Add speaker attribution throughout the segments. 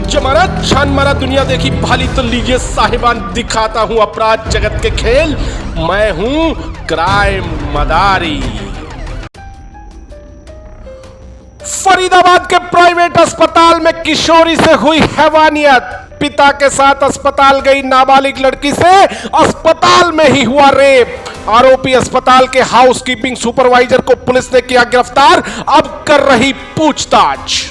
Speaker 1: जमाना छान मारा दुनिया देखी भाली तो लीजिए साहिबान दिखाता हूं अपराध जगत के खेल। मैं हूं क्राइम मदारी। फरीदाबाद के प्राइवेट अस्पताल में किशोरी से हुई हैवानियत। पिता के साथ अस्पताल गई नाबालिग लड़की से अस्पताल में ही हुआ रेप। आरोपी अस्पताल के हाउसकीपिंग सुपरवाइजर को पुलिस ने किया गिरफ्तार, अब कर रही पूछताछ।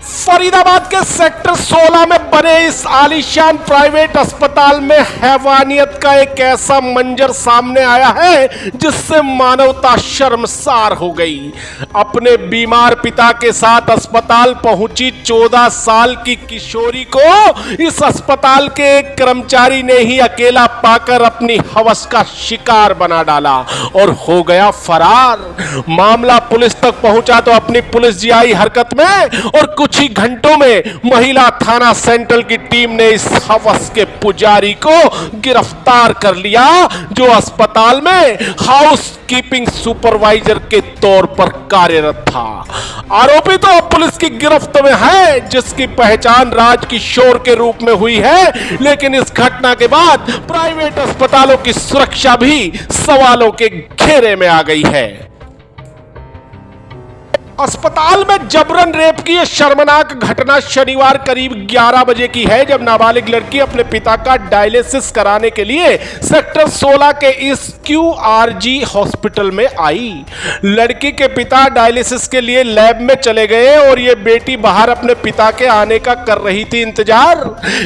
Speaker 1: फरीदाबाद के सेक्टर 16 में बने इस आलीशान प्राइवेट अस्पताल में हैवानियत का एक ऐसा मंजर सामने आया है जिससे मानवता शर्मसार हो गई। अपने बीमार पिता के साथ अस्पताल पहुंची 14 साल की किशोरी को इस अस्पताल के एक कर्मचारी ने ही अकेला पाकर अपनी हवस का शिकार बना डाला और हो गया फरार। मामला पुलिस तक पहुंचा तो अपनी पुलिस जीआई हरकत में और कुछ ही घंटों में महिला थाना सेंट्रल की टीम ने इस हवस के पुजारी को गिरफ्तार कर लिया जो अस्पताल में हाउस कीपिंग सुपरवाइजर के तौर पर कार्यरत था। आरोपी तो पुलिस की गिरफ्त में है जिसकी पहचान राजकिशोर के रूप में हुई है, लेकिन इस घटना के बाद प्राइवेट अस्पतालों की सुरक्षा भी सवालों के घेरे में आ गई है। अस्पताल में जबरन रेप की यह शर्मनाक घटना शनिवार करीब 11 बजे की है, जब नाबालिग लड़की अपने पिता का डायलिसिस कराने के लिए सेक्टर 16 के इस QRG हॉस्पिटल में आई। लड़की के पिता डायलिसिस के लिए लैब में चले गए और ये बेटी बाहर अपने पिता के आने का कर रही थी इंतजार।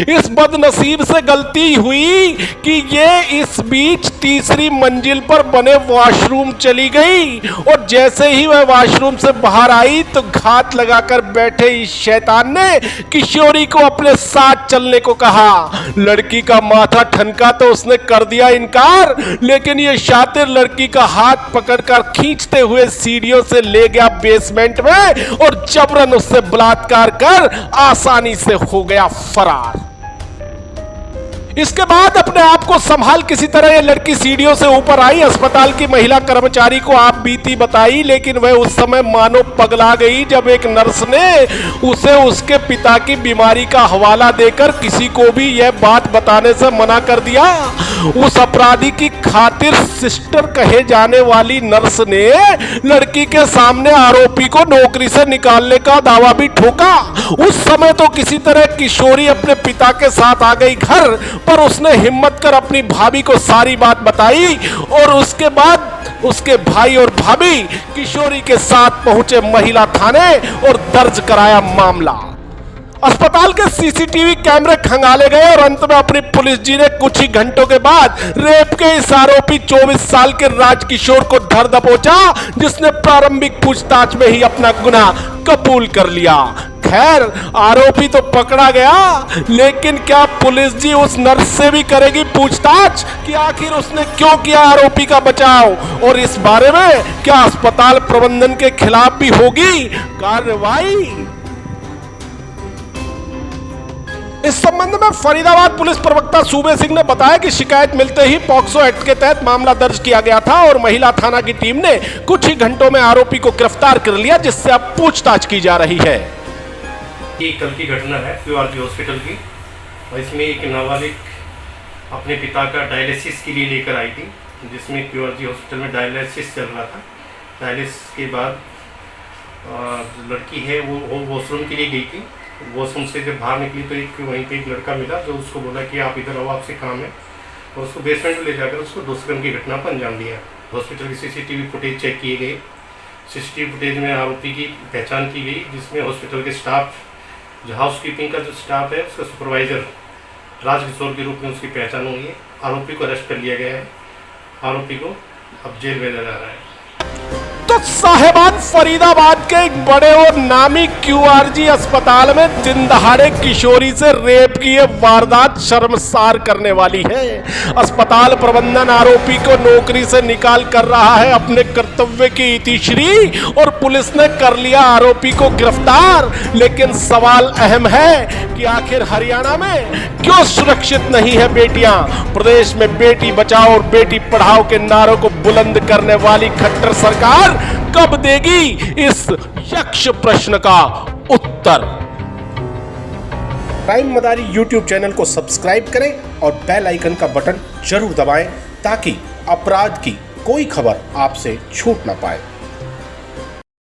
Speaker 1: इस बदनसीब से गलती हुई कि ये इस बीच तीसरी मंजिल पर बने वॉशरूम चली गई और जैसे ही वह वॉशरूम से बाहर आई तो घात लगाकर बैठे इस शैतान ने किशोरी को अपने साथ चलने को कहा। लड़की का माथा ठनका तो उसने कर दिया इनकार, लेकिन ये शातिर लड़की का हाथ पकड़कर खींचते हुए सीढ़ियों से ले गया बेसमेंट में और जबरन उससे बलात्कार कर आसानी से हो गया फरार। इसके बाद अपने आप को संभाल किसी तरह ये लड़की सीढ़ियों से ऊपर आई। अस्पताल की महिला कर्मचारी को आप बीती बताई, लेकिन वह उस समय मानो पगला गई जब एक नर्स ने उसे उसके पिता की बीमारी का हवाला देकर किसी को भी यह बात बताने से मना कर दिया। उस अपराधी की खातिर सिस्टर कहे जाने वाली नर्स ने लड़की के सामने आरोपी को नौकरी से निकालने का दावा भी ठोका। उस समय तो किसी तरह किशोरी अपने पिता के साथ आ गई घर, पर उसने हिम्मत कर अपनी भाभी को सारी बात बताई और उसके बाद उसके भाई और भाभी किशोरी के साथ पहुंचे महिला थाने और दर्ज कराया मामला। अस्पताल के सीसीटीवी कैमरे खंगाले गए और अंत में अपनी पुलिस जी ने कुछ ही घंटों के बाद रेप के इस आरोपी 24 साल के राजकिशोर को धर दबोचा, जिसने प्रारंभिक पूछताछ में ही अपना गुनाह कबूल कर लिया। खैर, आरोपी तो पकड़ा गया, लेकिन क्या पुलिस जी उस नर्स से भी करेगी पूछताछ कि आखिर उसने क्यों किया आरोपी का बचाव, और इस बारे में क्या अस्पताल प्रबंधन के खिलाफ भी होगी कार्रवाई? इस संबंध में फरीदाबाद पुलिस प्रवक्ता सूबे सिंह ने बताया कि शिकायत मिलते ही पॉक्सो एक्ट के तहत मामला दर्ज किया गया था और महिला थाना की टीम ने कुछ ही घंटों में आरोपी को गिरफ्तार कर लिया, जिससे अब पूछताछ की जा रही है।
Speaker 2: ये कल की घटना है QRG हॉस्पिटल की, और इसमें एक नाबालिग अपने पिता का डायलिसिस के लिए लेकर आई थी, जिसमें QRG हॉस्पिटल में डायलिसिस चल रहा था। डायलिसिस के बाद लड़की है वो वॉशरूम के लिए गई थी। वॉशरूम से जब बाहर निकली तो वहीं पे एक लड़का मिला जो उसको बोला कि आप इधर आओ, आपसे काम है, और उसको बेसमेंट में ले जाकर उसको दुष्कर्म की घटना पर अंजाम दिया। हॉस्पिटल की CCTV फुटेज चेक किए गए। CCTV फुटेज में आरोपी की पहचान की गई, जिसमें हॉस्पिटल के स्टाफ, जो हाउसकीपिंग का जो स्टाफ है उसका सुपरवाइजर राजकिशोर के रूप में उसकी पहचान हुई है। आरोपी को अरेस्ट कर लिया गया है। आरोपी को अब जेल भेजा जा रहा है।
Speaker 1: तो साहिबान, फरीदाबाद के एक बड़े और नामी QRG अस्पताल में दिन दहाड़े किशोरी से रेप की यह वारदात शर्मसार करने वाली है। अस्पताल प्रबंधन आरोपी को नौकरी से निकाल कर रहा है अपने कर्तव्य की इतिश्री, और पुलिस ने कर लिया आरोपी को गिरफ्तार। लेकिन सवाल अहम है कि आखिर हरियाणा में क्यों सुरक्षित नहीं है बेटियां? प्रदेश में बेटी बचाओ और बेटी पढ़ाओ के नारों को बुलंद करने वाली खट्टर सरकार कब देगी इस यक्ष प्रश्न का उत्तर? क्राइम मदारी यूट्यूब चैनल को सब्सक्राइब करें और बेल आइकन का बटन जरूर दबाएं ताकि अपराध की कोई खबर आपसे छूट ना पाए।